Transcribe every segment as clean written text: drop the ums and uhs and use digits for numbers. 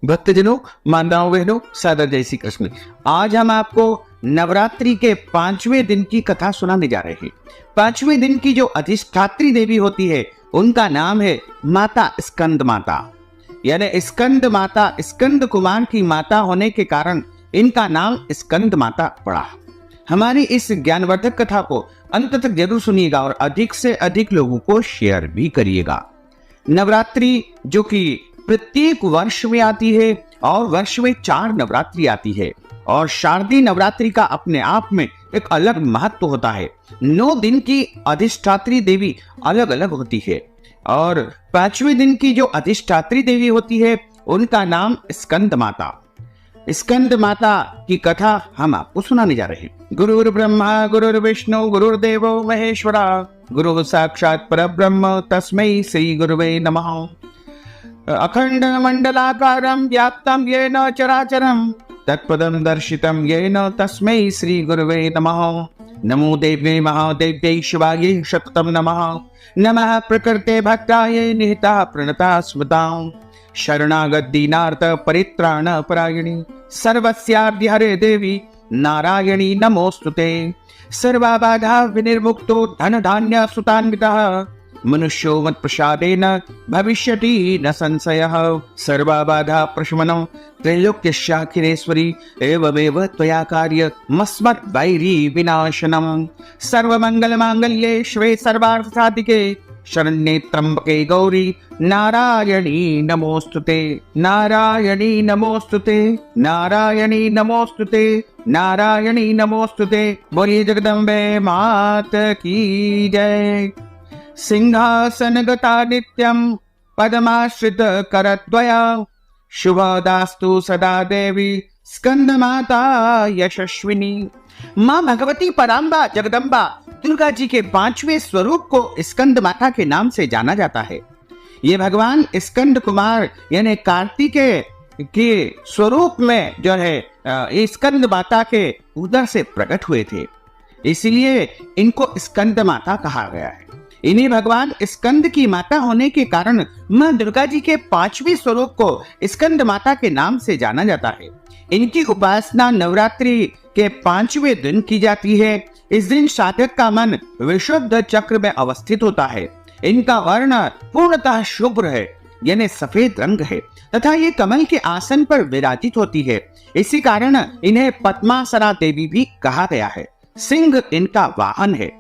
भक्तजनों, माताओं बहनों, सादर जय श्री कृष्ण। आज हम आपको नवरात्रि के 5वें दिन की कथा सुनाने जा रहे हैं। 5वें दिन की जो अधिष्ठात्री देवी होती है उनका नाम है माता स्कंद माता, यानी स्कंद माता। स्कंद कुमार की माता होने के कारण इनका नाम स्कंद माता पड़ा। हमारी इस ज्ञानवर्धक कथा को अंत तक जरूर सुनिएगा और अधिक से अधिक लोगों को शेयर भी करिएगा। नवरात्रि जो कि प्रत्येक वर्ष में आती है और वर्ष में 4 नवरात्रि आती है और शारदीय नवरात्रि का अपने आप में एक अलग महत्व होता है। 9 दिन की अधिष्ठात्री देवी अलग अलग होती है और 5वें दिन की जो अधिष्ठात्री देवी होती है उनका नाम स्कंद माता। स्कंद माता की कथा हम आपको सुनाने जा रहे हैं। गुरुर् ब्रह्मा गुरुर्विष्णु गुरुर्देवो महेश्वरा, गुरु साक्षात परब्रह्म तस्मै श्री गुरुवे नमः। अखंड मंडलाकारं व्याप्तं येन चराचरं तत्पदं दर्शितं येन तस्मै श्री गुरुवे नमः। नमो देव्यै महादेव्यै शिवायै शक्तं नमः। नमः प्रकृते भक्तायै निहिता प्रणता स्मृतां शरणागत दीनार्थ परित्राण परायणी सर्वस्यार्धि हरे देवी नारायणी नमोस्तुते। सर्वबाधा विनिर्मुक्तो धन धान्य सुतान्वितः मनुष्यो मत प्रसादेन भविष्यति न संशयः। सर्वबाधा प्रशमनं त्रैलोक्यशाखिरेश्वरी एवमेव त्वया कार्य मस्मत् वैरी विनाशनम्। सर्वमंगल मांगल्ये शिवे सर्वार्थ साधिके शरण्ये त्र्यंबके गौरी नारायणी नमोस्तुते। नारायणी नमोस्तुते, नारायणी नमोस्तुते, नारायणी नमोस्तुते। बोलिए जगदम्बे मात की जय। सिंहासन गता नित्यं पद्माश्रित करद्वया शुभदास्तु सदा देवी स्कंद माता यशस्विनी। माँ भगवती पराम्बा जगदम्बा दुर्गा जी के 5वें स्वरूप को स्कंद माता के नाम से जाना जाता है। ये भगवान स्कंद कुमार यानी कार्तिकेय के स्वरूप में जो है स्कंद माता के उदर से प्रकट हुए थे, इसलिए इनको स्कंद माता कहा गया है। इन्हीं भगवान स्कंद की माता होने के कारण मां दुर्गा जी के 5वें स्वरूप को स्कंद माता के नाम से जाना जाता है। इनकी उपासना नवरात्रि के 5वें दिन की जाती है। इस दिन साधक का मन विशुद्ध चक्र में अवस्थित होता है। इनका वर्ण पूर्णतः शुभ्र है यानी सफेद रंग है तथा ये कमल के आसन पर विराजित होती है। इसी कारण इन्हें पद्मासना देवी भी कहा गया है। सिंह इनका वाहन है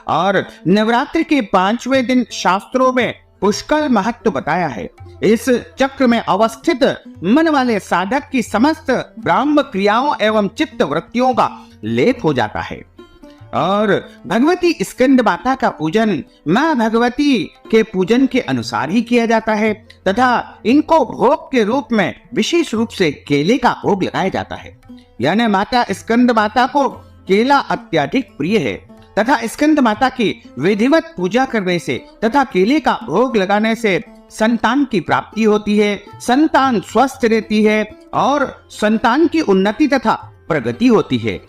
और नवरात्रि के 5वें दिन शास्त्रों में पुष्कल महत्व बताया है। इस चक्र में अवस्थित मन वाले साधक की समस्त ब्राह्म क्रियाओं एवं चित्त वृत्तियों का लेप हो जाता है और भगवती स्कंद माता का पूजन मां भगवती के पूजन के अनुसार ही किया जाता है तथा इनको भोग के रूप में विशेष रूप से केले का भोग लगाया जाता है। यानी माता स्कंद माता को केला अत्यधिक प्रिय है तथा स्कंद माता की विधिवत पूजा करने से तथा केले का भोग लगाने से संतान की प्राप्ति होती है, संतान स्वस्थ रहती है और संतान की उन्नति तथा प्रगति होती है।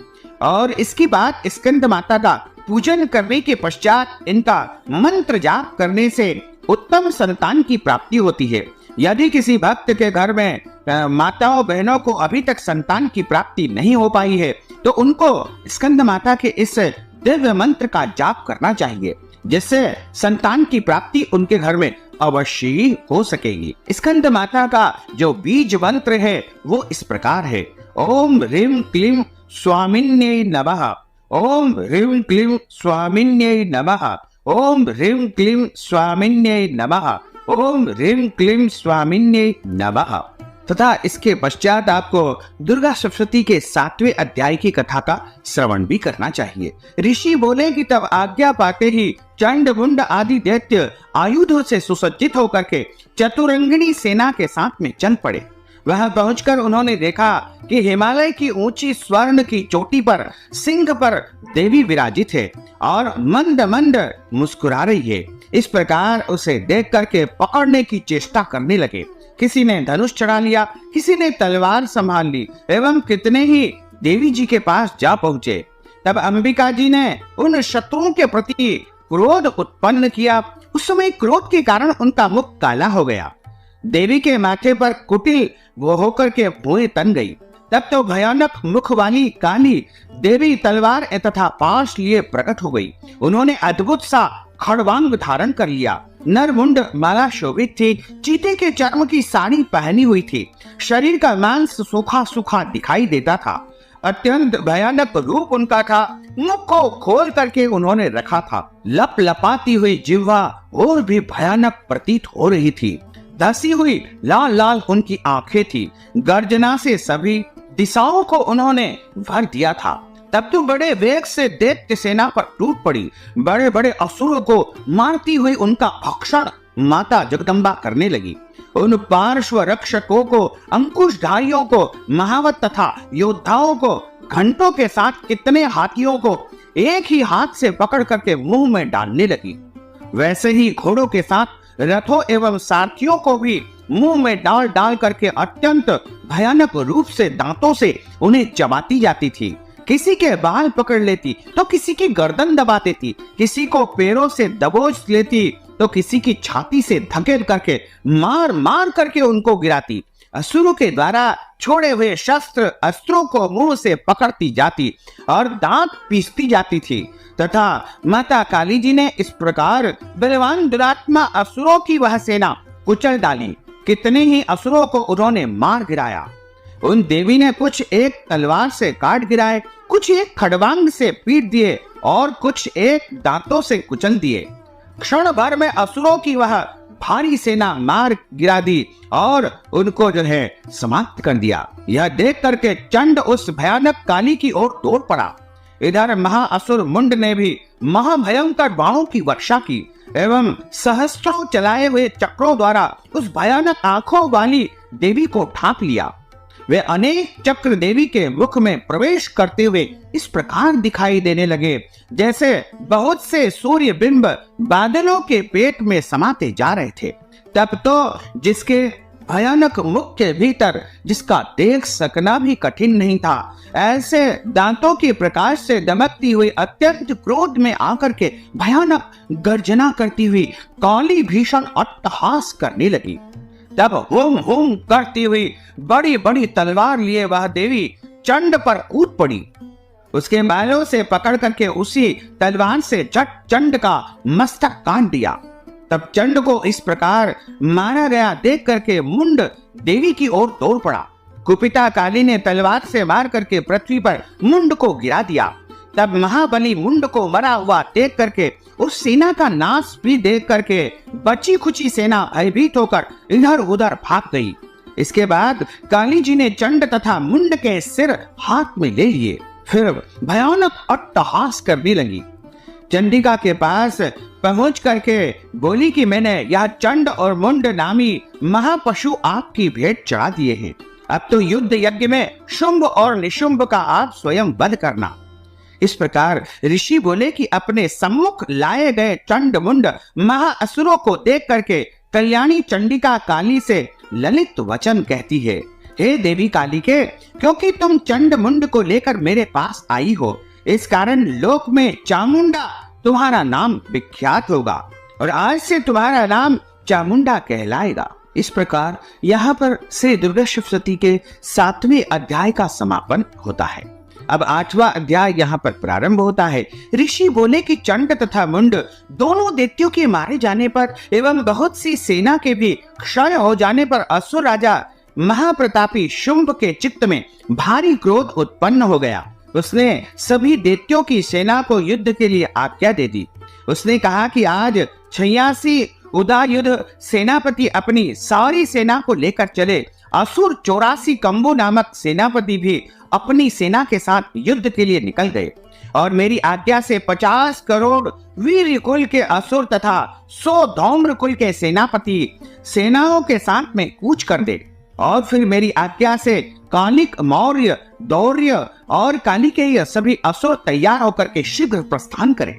और इसके बाद स्कंद माता का पूजन करने के पश्चात इनका मंत्र जाप करने से उत्तम संतान की प्राप्ति होती है। यदि किसी भक्त के घर में माताओं बहनों को अभी तक संतान की प्राप्ति नहीं हो पाई है तो उनको स्कंद माता के इस दिव्य मंत्र का जाप करना चाहिए, जिससे संतान की प्राप्ति उनके घर में अवश्य ही हो सकेगी। स्कंद माता का जो बीज मंत्र है वो इस प्रकार है। ओम ह्रीं क्लीं स्वामिन्यै नमः। ओम ह्रीं क्लीं स्वामिन्यै नमः। ओम ह्रीं क्लीं स्वामिन्यै नमः। ओम ह्रीं क्लीं स्वामिन्यै नमः। तथा इसके पश्चात आपको दुर्गा सप्तशती के 7वें अध्याय की कथा का श्रवण भी करना चाहिए। ऋषि बोले कि तब आज्ञा पाते ही चंड मुंड आदि दैत्य आयुधों से सुसज्जित होकर के चतुरंगिणी सेना के साथ में चल पड़े। वहां पहुंचकर उन्होंने देखा कि हिमालय की ऊंची स्वर्ण की चोटी पर सिंह पर देवी विराजित है और मंद मंद मुस्कुरा रही है। इस प्रकार उसे देख करके पकड़ने की चेष्टा करने लगे। किसी ने धनुष चढ़ा लिया, किसी ने तलवार संभाल ली एवं कितने ही देवी जी के पास जा पहुंचे। तब अंबिका जी ने उन शत्रुओं के प्रति क्रोध उत्पन्न किया। उस समय क्रोध के कारण उनका मुख काला हो गया। देवी के माथे पर कुटिल वो होकर के भुएं तन गई। तब तो भयानक मुख वाली काली देवी तलवार तथा पाश लिए प्रकट हो गई। उन्होंने अद्भुत सा खड़वांग धारण कर लिया। नरमुंड माला शोभित थी, चीते के चर्म की साड़ी पहनी हुई थी। शरीर का मांस सूखा सूखा दिखाई देता था। अत्यंत भयानक रूप उनका था। मुख को खोल करके उन्होंने रखा था। लप लपाती हुई जिह्वा और भी भयानक प्रतीत हो रही थी। धसी हुई लाल लाल उनकी आंखें थी। गर्जना से सभी दिशाओं को उन्होंने भर दिया था। तब तो बड़े वेग से दैत्य सेना पर टूट पड़ी। बड़े बड़े असुरों को मारती हुई उनका भक्षण माता जगदम्बा करने लगी। उन पार्श्व रक्षकों को, अंकुशधारियों को, महावत तथा योद्धाओं को, घंटों के साथ कितने हाथियों को एक ही हाथ से पकड़ करके मुंह में डालने लगी। वैसे ही घोड़ों के साथ रथों एवं सारथियों को भी मुंह में डाल डाल करके अत्यंत भयानक रूप से दांतों से उन्हें चबाती जाती थी। किसी के बाल पकड़ लेती तो किसी की गर्दन दबा देती, किसी को पैरों से दबोच लेती तो किसी की छाती से धकेल करके मार मार करके उनको गिराती। असुरों के द्वारा छोड़े हुए शस्त्र अस्त्रों को मुंह से पकड़ती जाती और दांत पीसती जाती थी तथा माता काली जी ने इस प्रकार बलवान दुरात्मा असुरों की वह सेना कुचल डाली। कितने ही असुरों को उन्होंने मार गिराया। उन देवी ने कुछ एक तलवार से काट गिराए, कुछ एक खड़वांग से पीट दिए और कुछ एक दांतों से कुचल दिए। क्षण भर में असुरों की वह भारी सेना मार गिरा दी और उनको जो है समाप्त कर दिया। यह देख करके चंड उस भयानक काली की ओर दौड़ पड़ा। इधर महाअसुर मुंड ने भी महाभयंकर बाणों की वर्षा की एवं सहस्त्रों चलाए हुए चक्रों द्वारा उस भयानक आंखों वाली देवी को ढांप लिया। वे अनेक चक्र देवी के मुख में प्रवेश करते हुए इस प्रकार दिखाई देने लगे जैसे बहुत से सूर्य बिंब बादलों के पेट में समाते जा रहे थे। तब तो जिसके भयानक मुख के भीतर जिसका देख सकना भी कठिन नहीं था, ऐसे दांतों के प्रकाश से दमकती हुई अत्यंत क्रोध में आकर के भयानक गर्जना करती हुई काली भीषण अट्टहास करने लगी। तब हुम हुम करती हुई बड़ी बड़ी तलवार लिए वह देवी चंड पर कूद पड़ी। उसके बालों से पकड़ करके उसी तलवार से झट चंड का मस्तक काट दिया। तब चंड को इस प्रकार मारा गया देख करके मुंड देवी की ओर दौड़ पड़ा। कुपिता काली ने तलवार से मार करके पृथ्वी पर मुंड को गिरा दिया। तब महाबली मुंड को मरा हुआ देख करके उस सेना का नाश भी देख करके बची खुची सेना भयभीत होकर इधर उधर भाग गई। इसके बाद काली जी ने चंड तथा मुंड के सिर हाथ में ले लिए, फिर भयानक अट्टहास करने लगी। चंडिका के पास पहुंच करके बोली कि मैंने यह चंड और मुंड नामी महापशु आपकी भेंट चढ़ा दिए हैं। अब तो युद्ध यज्ञ में शुंभ और निशुंभ का आप स्वयं वध करना। इस प्रकार ऋषि बोले कि अपने सम्मुख लाए गए चंड मुंड महाअसुरों को देख करके कल्याणी चंडिका काली से ललित वचन कहती है, हे देवी काली के, क्योंकि तुम चंड मुंड को लेकर मेरे पास आई हो, इस कारण लोक में चामुंडा तुम्हारा नाम विख्यात होगा और आज से तुम्हारा नाम चामुंडा कहलाएगा। इस प्रकार यहाँ पर श्री दुर्गा सप्तशती के 7वें अध्याय का समापन होता है। अब 8वां अध्याय यहाँ पर प्रारंभ होता है। ऋषि बोले कि चंड तथा मुंड दोनों दैत्यों के मारे जाने पर एवं बहुत सी सेना के भी क्षय हो जाने पर असुर राजा महाप्रतापी शुंभ के चित्त में भारी क्रोध उत्पन्न हो गया। उसने सभी दैत्यों की सेना को युद्ध के लिए आज्ञा दे दी। उसने कहा कि आज 86 उदायुध सेनापति अपनी सारी सेना को लेकर चले। असुर 84 कंबु नामक सेनापति भी अपनी सेना के साथ युद्ध के लिए निकल गए और मेरी आज्ञा से 50 करोड़ वीर कुल के असुर तथा 100 धौम्र कुल के सेनापति सेनाओं के साथ में कूच कर दे और फिर मेरी आज्ञा से कालिक, मौर्य, दौर्य और कालिकेय सभी असुर तैयार होकर के शीघ्र प्रस्थान करें।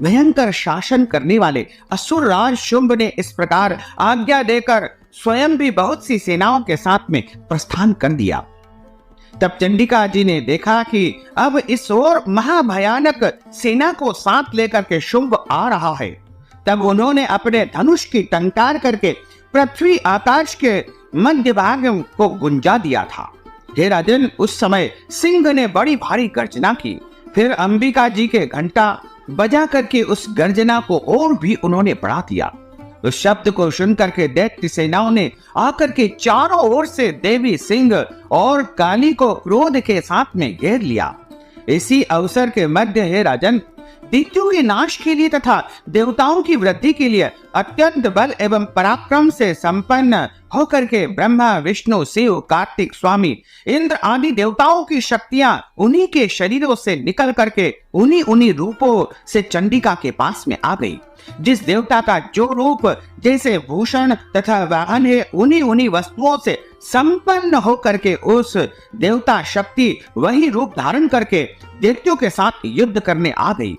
भयंकर शासन करने वाले असुर राज शुंभ ने इस प्रकार आज्ञा देकर स्वयं भी बहुत सी सेनाओं के साथ में प्रस्थान कर दिया। तब चंडिका जी ने देखा कि अब इस ओर महाभयानक सेना को साथ लेकर के शुंभ आ रहा है। तब उन्होंने अपने धनुष की टंकार करके पृथ्वी आकाश के मध्य भाग को गुंजा दिया था। हे राजन, उस समय सिंह ने बड़ी भारी गर्जना की। फिर अंबिका जी के घंटा बजा करके उस गर्जना को और भी उन्होंने बढ़ा दिया। उस शब्द को सुनकर के दैत्य सेनाओं ने आकर के चारों ओर से देवी सिंह और काली को क्रोध के साथ में घेर लिया। इसी अवसर के मध्य हे राजन, दैत्यों के नाश के लिए तथा देवताओं की वृद्धि के लिए अत्यंत बल एवं पराक्रम से संपन्न होकर के ब्रह्मा, विष्णु, शिव, कार्तिक, स्वामी, इंद्र आदि देवताओं की शक्तियां उन्हीं के शरीरों से निकल करके उन्हीं रूपों से चंडिका के पास में आ गई। जिस देवता का जो रूप जैसे भूषण तथा वाहन है, उन्हीं वस्तुओं से संपन्न होकर के उस देवता शक्ति वही रूप धारण करके दैत्यों के साथ युद्ध करने आ गई।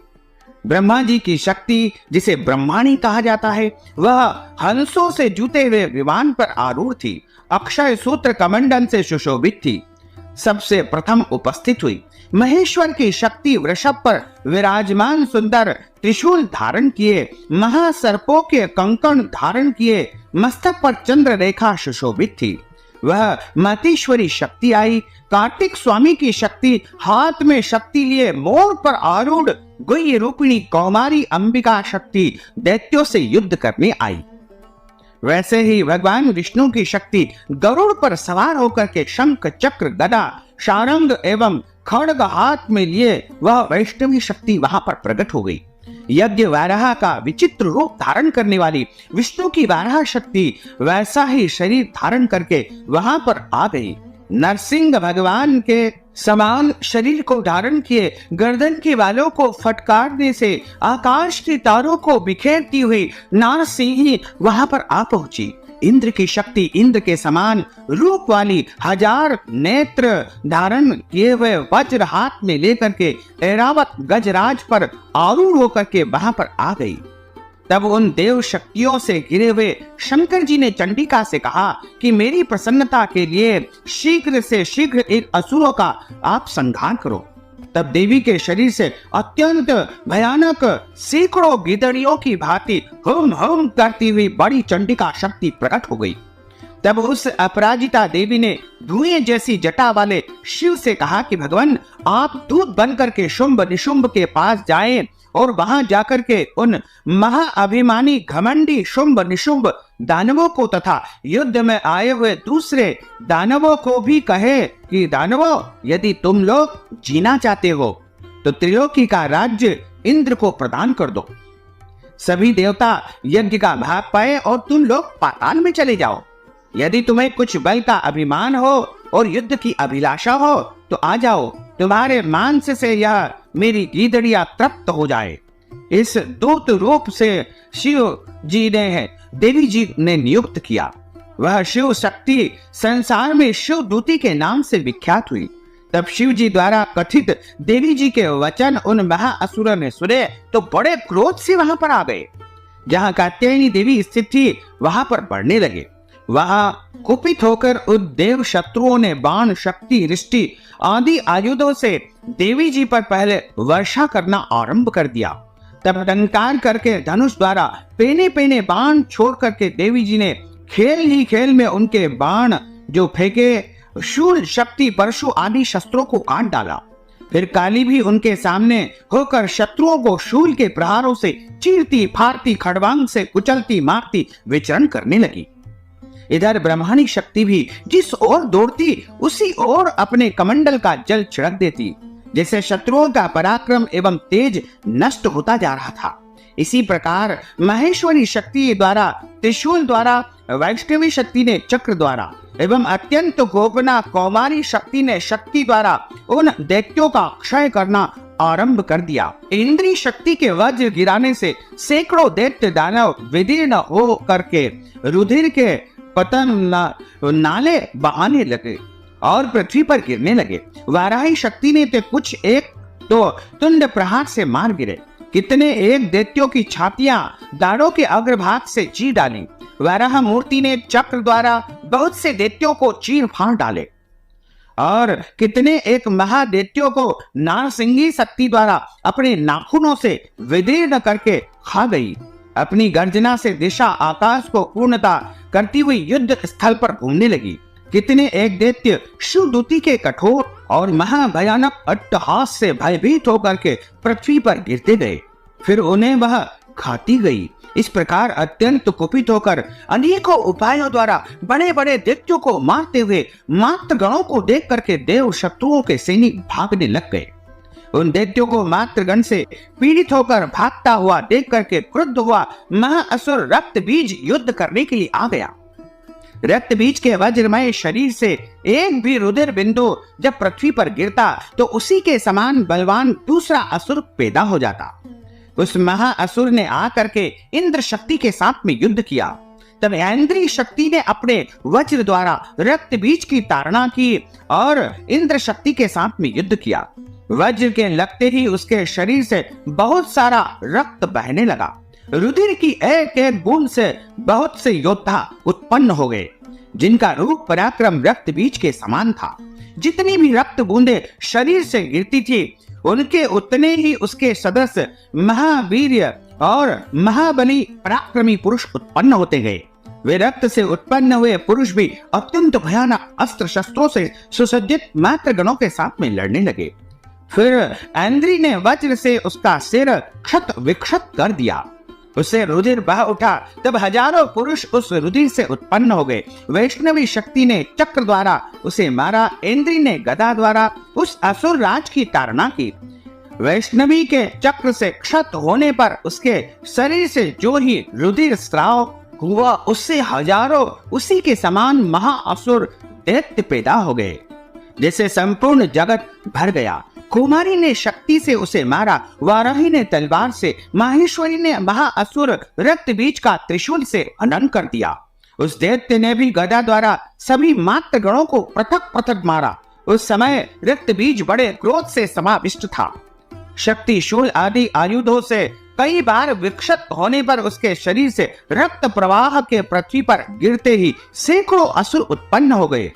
ब्रह्मा जी की शक्ति, जिसे ब्रह्माणी कहा जाता है, वह हंसों से जुते हुए विमान पर आरूढ़ थी। अक्षय सूत्र कमंडल से सुशोभित थी। सबसे प्रथम उपस्थित हुई। महेश्वर की शक्ति वृषभ पर विराजमान सुंदर त्रिशूल धारण किए, महासर्पों के कंकण धारण किए, मस्तक पर चंद्र रेखा सुशोभित थी। वह मातेश्वरी शक्ति आई। कार्तिक स्वामी की शक्ति हाथ में शक्ति लिए मोर पर आरूढ़ गुह्य रूपिणी कौमारी अंबिका शक्ति दैत्यों से युद्ध करने आई। वैसे ही भगवान विष्णु की शक्ति गरुड़ पर सवार होकर के शंख, चक्र, गदा, शारंग एवं खड्ग हाथ में लिए वह वैष्णवी शक्ति वहां पर प्रकट हो गई। यज्ञ वाराह का विचित्र रूप धारण करने वाली विष्णु की वाराह शक्ति वैसा ही शरीर धारण करके वहां पर आ गई। नरसिंह भगवान के समान शरीर को धारण किए, गर्दन के बालों को फटकारने से आकाश के तारों को बिखेरती हुई नारसिंही वहां पर आ पहुंची। इंद्र की शक्ति इंद्र के समान रूप वाली 1000 नेत्र धारण किए हुए वज्र हाथ में लेकर के ऐरावत गजराज पर आरूढ़ होकर के वहां पर आ गई। तब उन देव शक्तियों से घिरे हुए शंकर जी ने चंडिका से कहा कि मेरी प्रसन्नता के लिए शीघ्र से शीघ्र एक असुरों का आप संहार करो। तब देवी के शरीर से अत्यंत भयानक सैकड़ों गिदड़ियों की भांति हुम हुम करती हुई बड़ी चंडिका शक्ति प्रकट हो गई। तब उस अपराजिता देवी ने धुएं जैसी जटा वाले शिव से कहा कि भगवान, आप दूत बनकर के शुंभ निशुंभ के पास जाएं और वहां जाकर के उन महाअभिमानी घमंडी शुंभ निशुंभ दानवों को तथा युद्ध में आए हुए दूसरे दानवों को भी कहे कि दानवों, यदि तुम लोग जीना चाहते हो तो त्रिलोकी का राज्य इंद्र को प्रदान कर दो। सभी देवता यज्ञ का भाग पाए और तुम लोग पाताल में चले जाओ। यदि तुम्हें कुछ बल का अभिमान हो और युद्ध की अभिलाषा हो तो आ जाओ, तुम्हारे मांस से यह मेरी गीदड़िया तृप्त हो जाए। इस दूत रूप से शिव जी ने देवी जी ने नियुक्त किया। वह शिव शक्ति संसार में शिव दूती के नाम से विख्यात हुई। तब शिव जी द्वारा कथित देवी जी के वचन उन महाअसुरों ने सुने तो बड़े क्रोध से वहां पर आ गए। जहां कात्यायनी देवी स्थित थी वहां पर बढ़ने लगे। वहां कुपित होकर उन देव शत्रुओं ने बाण, शक्ति, रिष्टि आदि आयुधों से देवी जी पर पहले वर्षा करना आरंभ कर दिया। तब टंकार करके धनुष द्वारा पेने पेने बाण छोड़ करके देवी जी ने खेल ही खेल में उनके बाण जो फेंके शूल, शक्ति, परशु आदि शस्त्रों को काट डाला। फिर काली भी उनके सामने होकर शत्रुओं को शूल के प्रहारों से चीरती फाड़ती, खड़वांग से कुचलती मारती विचरण करने लगी। इधर ब्रह्माणी शक्ति भी जिस ओर दौड़ती उसी ओर अपने कमंडल का जल छिड़क देती, जैसे शत्रुओं का पराक्रम एवं तेज नष्ट होता जा रहा था। इसी प्रकार महेश्वरी शक्ति द्वारा, त्रिशूल द्वारा, वैष्णवी शक्ति ने चक्र द्वारा एवं अत्यंत गोपना कौमारी शक्ति ने शक्ति द्वारा उन दैत्यों का क्षय करना आरंभ कर दिया। इंद्री शक्ति के वज्र गिराने से सैकड़ों दैत्य दानव विदीर्ण हो करके रुधिर के पतन नाले बहाने लगे और पृथ्वी पर गिरने लगे। वाराही शक्ति ने तो कुछ एक तो तुंड प्रहार से मार गिरे, कितने एक दैत्यों की छातियां दाढ़ों के अग्रभाग से चीर डाली। वाराह मूर्ति ने चक्र द्वारा बहुत से दैत्यों को चीर फाड़ डाले और कितने एक महादैत्यों को नारसिंगी शक्ति द्वारा अपने नाखूनों से विदीर्ण करके खा गई। अपनी गर्जना से दिशा आकाश को पूर्णता करती हुई युद्ध स्थल पर घूमने लगी। कितने एक दैत्य शिवदूती के कठोर और महाभयानक अट्टहास से भयभीत होकर के पृथ्वी पर गिरते गए, फिर उन्हें वह खाती गई। इस प्रकार अत्यंत कुपित होकर अनेकों उपायों द्वारा बड़े बड़े दैत्यों को मारते हुए मात्र गणों को देख करके देव शत्रुओं के सैनिक भागने लग गए। उन दैत्यों को मात्रगण से पीड़ित होकर भागता हुआ देख करके क्रुद्ध हुआ महाअसुर रक्त बीज युद्ध करने के लिए आ गया। रक्त बीज के वज्रमय शरीर से एक भी रुधिर बिंदु जब पृथ्वी पर गिरता तो उसी के समान बलवान दूसरा असुर पैदा हो जाता। उस महाअसुर ने आकर के इंद्र शक्ति के साथ में युद्ध किया। तब इंद्री शक्ति ने अपने वज्र द्वारा रक्त बीज की ताड़ना की और इंद्र शक्ति के साथ में युद्ध किया। वज्र के लगते ही उसके शरीर से बहुत सारा रक्त बहने लगा। रुधिर की एक एक बूंद से बहुत से योद्धा उत्पन्न हो गए, जिनका रूप पराक्रम रक्त बीज के समान था। जितनी भी रक्त बूंदे शरीर से गिरती थी, उनके उतने ही उसके सदस्य महावीर्य और महाबली पराक्रमी पुरुष उत्पन्न होते गए। वे रक्त से उत्पन्न हुए पुरुष भी अत्यंत भयानक अस्त्र शस्त्रों से सुसज्जित मात्रगणों के साथ में लड़ने लगे। फिर इंद्री ने वज्र से उसका सिर क्षत विक्षत कर दिया। उससे रुधिर बह उठा। तब हजारों पुरुष उस रुधिर से उत्पन्न हो गए। वैष्णवी शक्ति ने चक्र द्वारा उसे मारा। इंद्री ने गदा द्वारा उस असुर राज की ताड़ना की। वैष्णवी के चक्र से क्षत होने पर उसके शरीर से जो ही रुधिर स्राव हुआ, उससे हजारों उसी के समान महाअसुर दैत्य पैदा हो गए, जैसे संपूर्ण जगत भर गया। कुमारी ने शक्ति से उसे मारा। वाराही ने तलवार से, माहेश्वरी ने महाअसुर रक्त बीज का त्रिशूल से हनन कर दिया। उस दैत्य ने भी गदा द्वारा सभी मात्र गणों को पृथक पृथक मारा। उस समय रक्त बीज बड़े क्रोध से समाविष्ट था। शक्ति शूल आदि आयुधों से कई बार विक्षत होने पर उसके शरीर से रक्त प्रवाह के पृथ्वी पर गिरते ही सैकड़ों असुर उत्पन्न हो गए।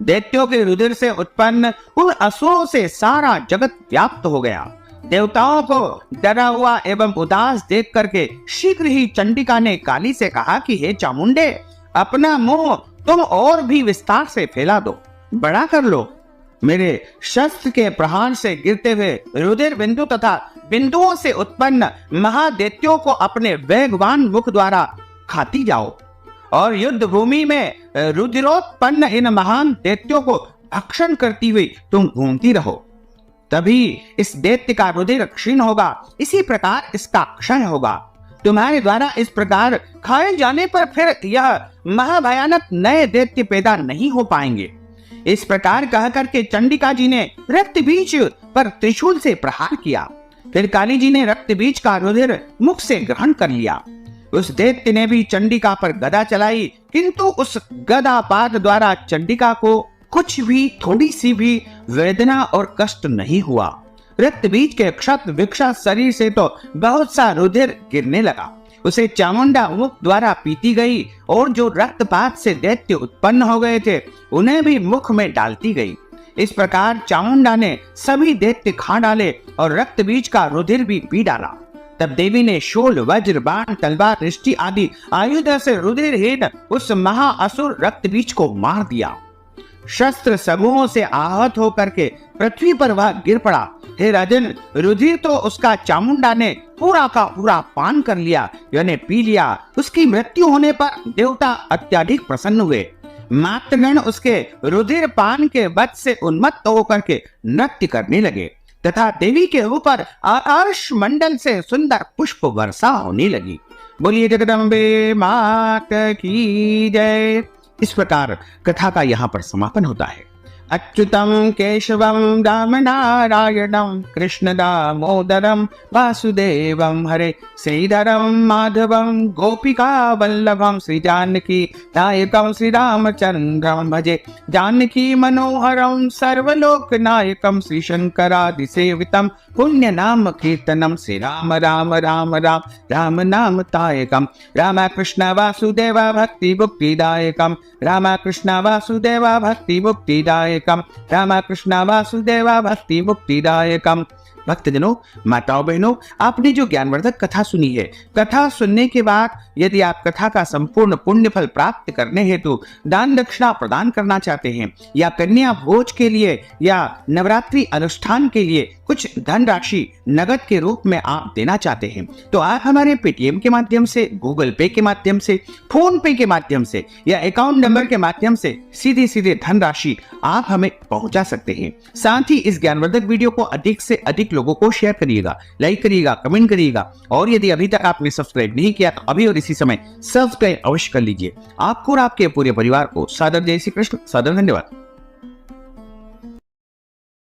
दैत्यों के रुधिर से उत्पन्न उन असुरों से सारा जगत व्याप्त हो गया। देवताओं को डरा हुआ एवं उदास देख करके शीघ्र ही चंडिका ने काली से कहा कि हे चामुंडे, अपना मुंह तुम और भी विस्तार से फैला दो, बड़ा कर लो। मेरे शस्त्र के प्रहार से गिरते हुए रुधिर बिंदु तथा बिंदुओं से उत्पन्न महादैत्यों को अपने वेगवान मुख द्वारा खाती जाओ और युद्ध भूमि में रुधिरोत्पन्न इन महान दैत्यों को भक्षण करती हुई तुम घूमती रहो, तभी इस दैत्य का रुधिर क्षीण होगा। इसी प्रकार इसका क्षय होगा। तुम्हारे द्वारा इस प्रकार खाए जाने पर फिर यह महाभयानक नए दैत्य पैदा नहीं हो पाएंगे। इस प्रकार कह करके चंडिका जी ने रक्त बीज पर त्रिशूल से प्रहार किया। फिर काली जी ने रक्त बीज का रुधिर मुख से ग्रहण कर लिया। उस दैत्य ने भी चंडिका पर गदा चलाई, किंतु उस गदा पात द्वारा चंडिका को कुछ भी थोड़ी सी भी वेदना और कष्ट नहीं हुआ। रक्त बीज के क्षत विक्षत शरीर से तो बहुत सा रुधिर गिरने लगा। उसे चामुंडा मुख द्वारा पीती गई और जो रक्तपात से दैत्य उत्पन्न हो गए थे उन्हें भी मुख में डालती गई। इस प्रकार चामुंडा ने सभी दैत्य खा डाले और रक्त बीज का रुधिर भी पी डाला। तब देवी ने शूल, वज्र, बाण, तलवार, रिष्टि आदि आयुध से रुधिरहीन उस महाअसुर रक्त बीज को मार दिया। शस्त्र समूहों से आहत होकर के पृथ्वी पर वह गिर पड़ा। हे राजन, रुधिर तो उसका चामुंडा ने पूरा का पूरा पान कर लिया, यानी पी लिया। उसकी मृत्यु होने पर देवता अत्यधिक प्रसन्न हुए। मात्रगण उसके रुधिर पान के वध से उन्मत्त होकर के नृत्य करने लगे तथा देवी के ऊपर आकाश मंडल से सुंदर पुष्प वर्षा होने लगी। बोलिए जगदम्बे मात की जय। इस प्रकार कथा का यहाँ पर समापन होता है। अच्युतम केशवम राम नारायणम कृष्ण दामोदरम वासुदेवम हरे श्रीधरम माधवम गोपिका वल्लभम श्री जानकी नायकम श्री रामचंद्रम भजे जानकी मनोहरम सर्वलोक नायकम श्री शंकरादि सेवितम पुण्य नाम कीर्तनम श्री राम राम राम राम राम नाम तायकम राम कृष्ण वासुदेव भक्ति मुक्तिदायकम राम कृष्ण वासुदेव भक्ति मुक्तिदायकम राम कृष्ण वासुदेव भक्ति मुक्तिदायकम भक्तजनों, माताओं बहनों, आपने जो ज्ञानवर्धक कथा सुनी है, कथा सुनने के बाद यदि आप कथा का संपूर्ण पुण्य फल प्राप्त करने हेतु दान दक्षिणा प्रदान करना चाहते हैं या कन्या भोज के लिए या नवरात्रि अनुष्ठान के लिए कुछ धनराशि नगद के रूप में आप देना चाहते हैं, तो आप हमारे पेटीएम के माध्यम से, गूगल पे के माध्यम से, फोन पे के माध्यम से या अकाउंट नंबर के माध्यम से सीधे सीधे धनराशि आप हमें पहुंचा सकते हैं। साथ ही इस ज्ञानवर्धक वीडियो को अधिक से अधिक लोगों को शेयर करिएगा, लाइक करिएगा, कमेंट करिएगा और यदि अभी तक आपने सब्सक्राइब नहीं किया तो अभी और इसी समय सब्सक्राइब अवश्य कर लीजिए। आपको और आपके पूरे परिवार को सादर जय श्री कृष्ण, सादर धन्यवाद।